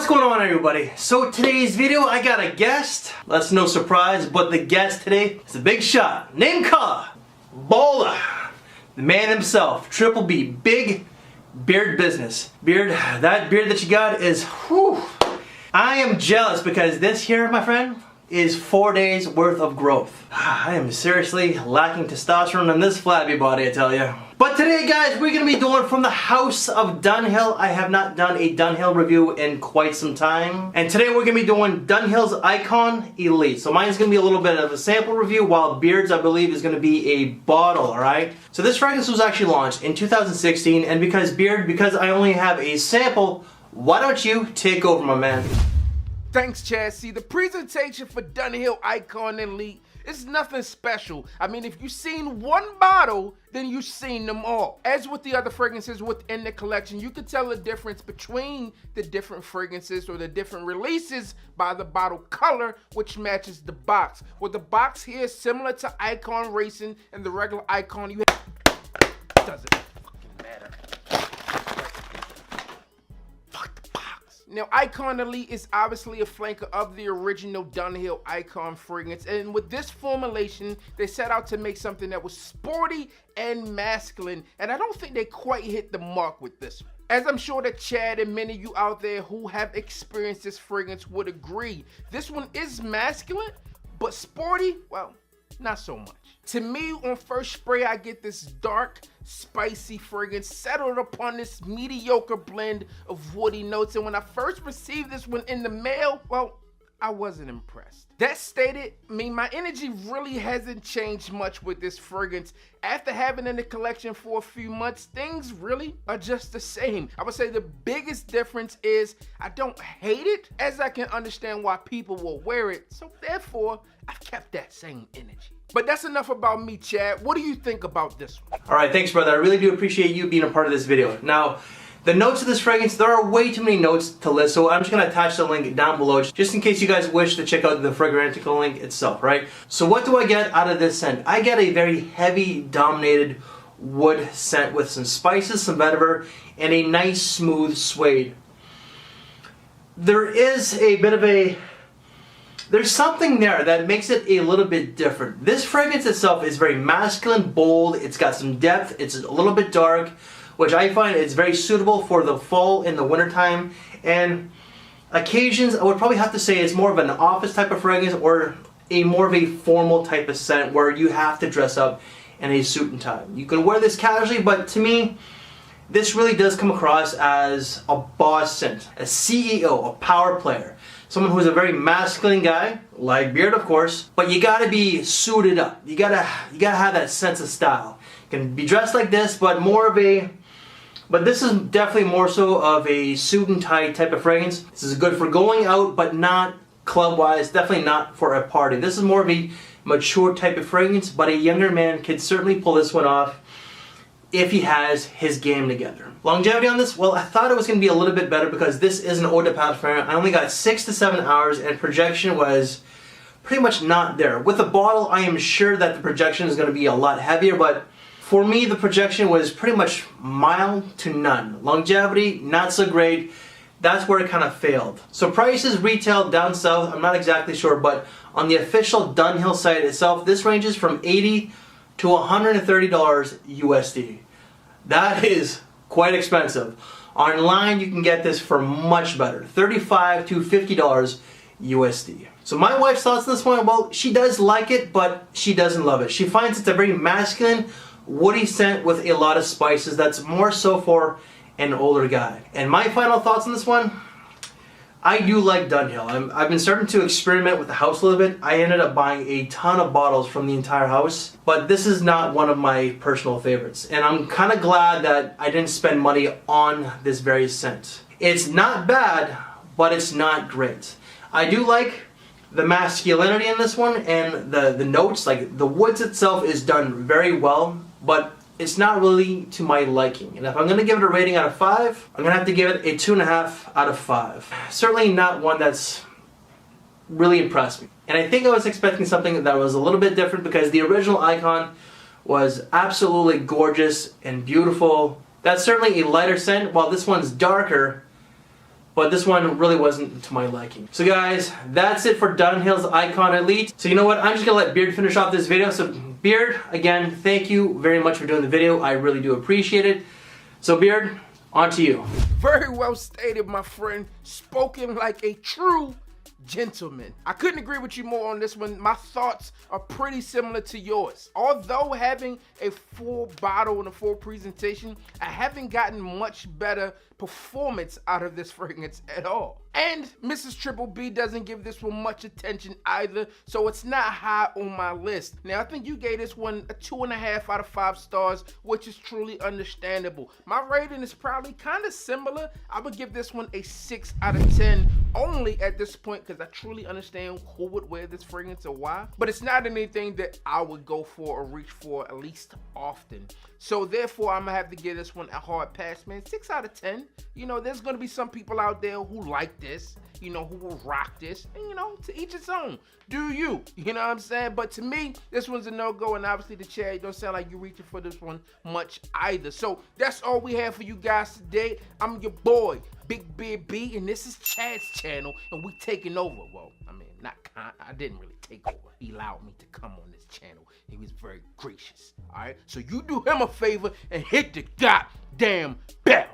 What's going on, everybody? So today's video, I got a guest. That's no surprise, but the guest today is a big shot. Name Color, Bola, the man himself, Triple B, big beard business. Beard, that beard that you got is, whew. I am jealous because this here, my friend, is 4 days worth of growth. I am seriously lacking testosterone in this flabby body, I tell you. But today, guys, we're going to be doing from the house of Dunhill. I have not done a Dunhill review in quite some time. And today we're going to be doing Dunhill's Icon Elite. So mine's going to be a little bit of a sample review, while Beard's, I believe, is going to be a bottle, alright? So this fragrance was actually launched in 2016, and because I only have a sample, why don't you take over, my man? Thanks, Chad. See, the presentation for Dunhill Icon Elite is nothing special. I mean, if you've seen one bottle, then you've seen them all. As with the other fragrances within the collection, you can tell the difference between the different fragrances or the different releases by the bottle color, which matches the box. Well, the box here is similar to Icon Racing and the regular Icon you have. Doesn't fucking matter. Now, Icon Elite is obviously a flanker of the original Dunhill Icon fragrance, and with this formulation, they set out to make something that was sporty and masculine, and I don't think they quite hit the mark with this one. As I'm sure that Chad and many of you out there who have experienced this fragrance would agree, this one is masculine, but sporty, well, not so much. To me, on first spray, I get this dark, spicy fragrance settled upon this mediocre blend of woody notes. And when I first received this one in the mail, well, I wasn't impressed. That stated, I mean, my energy really hasn't changed much with this fragrance. After having it in the collection for a few months, things really are just the same. I would say the biggest difference is I don't hate it, as I can understand why people will wear it. So therefore, I've kept that same energy. But that's enough about me, Chad. What do you think about this one? Alright, thanks, brother. I really do appreciate you being a part of this video. Now, the notes of this fragrance, there are way too many notes to list, so I'm just going to attach the link down below just in case you guys wish to check out the Fragrantical link itself, right? So what do I get out of this scent? I get a very heavy dominated wood scent with some spices, some vetiver, and a nice smooth suede. There is a bit of a... There's something there that makes it a little bit different. This fragrance itself is very masculine, bold, it's got some depth, it's a little bit dark, which I find is very suitable for the fall and the winter time. And occasions, I would probably have to say it's more of an office type of fragrance or more of a formal type of scent where you have to dress up in a suit and tie. You can wear this casually, but to me, this really does come across as a boss scent, a CEO, a power player. Someone who's a very masculine guy, like Beard of course, but you gotta be suited up. You gotta have that sense of style. You can be dressed like this, but this is definitely more so of a suit and tie type of fragrance. This is good for going out, but not club-wise, definitely not for a party. This is more of a mature type of fragrance, but a younger man could certainly pull this one off if he has his game together. Longevity on this, well, I thought it was going to be a little bit better because this is an eau de parfum. I only got 6 to 7 hours and projection was pretty much not there. With the bottle, I am sure that the projection is going to be a lot heavier, but for me, the projection was pretty much mild to none. Longevity, not so great. That's where it kind of failed. So prices retail down south, I'm not exactly sure, but on the official Dunhill site itself, this ranges from $80 to $130 USD. That is quite expensive. Online, you can get this for much better, $35 to $50 USD. So my wife's thoughts on this one, well, she does like it, but she doesn't love it. She finds it's a very masculine, woody scent with a lot of spices that's more so for an older guy. And my final thoughts on this one, I do like Dunhill. I've been starting to experiment with the house a little bit. I ended up buying a ton of bottles from the entire house, but this is not one of my personal favorites. And I'm kind of glad that I didn't spend money on this very scent. It's not bad, but it's not great. I do like the masculinity in this one and the notes, like the woods itself is done very well, but it's not really to my liking. And if I'm going to give it a rating out of 5, I'm going to have to give it a 2.5 out of 5. Certainly not one that's really impressed me. And I think I was expecting something that was a little bit different because the original Icon was absolutely gorgeous and beautiful. That's certainly a lighter scent, while this one's darker but this one really wasn't to my liking. So guys, that's it for Dunhill's Icon Elite. So you know what, I'm just gonna let Beard finish off this video. So Beard, again, thank you very much for doing the video. I really do appreciate it. So Beard, on to you. Very well stated, my friend. Spoken like a true gentleman. I couldn't agree with you more on this one. My thoughts are pretty similar to yours. Although having a full bottle and a full presentation, I haven't gotten much better performance out of this fragrance at all. And Mrs. Triple B doesn't give this one much attention either, so it's not high on my list. Now, I think you gave this one a 2.5 out of 5 stars, which is truly understandable. My rating is probably kind of similar. I would give this one a 6 out of 10, only at this point because I truly understand who would wear this fragrance or why. But it's not anything that I would go for or reach for at least often. So therefore, I'm gonna have to give this one a hard pass, man. 6 out of 10. You know, there's gonna be some people out there who like this, you know, who will rock this, and you know, to each its own. Do you? You know what I'm saying? But to me, this one's a no-go, and obviously the cherry don't sound like you're reaching for this one much either. So that's all we have for you guys today. I'm your boy, Big Beard B, and this is Chad's channel, and we taking over. Well, I mean, I didn't really take over. He allowed me to come on this channel. He was very gracious. All right, so you do him a favor and hit the goddamn bell.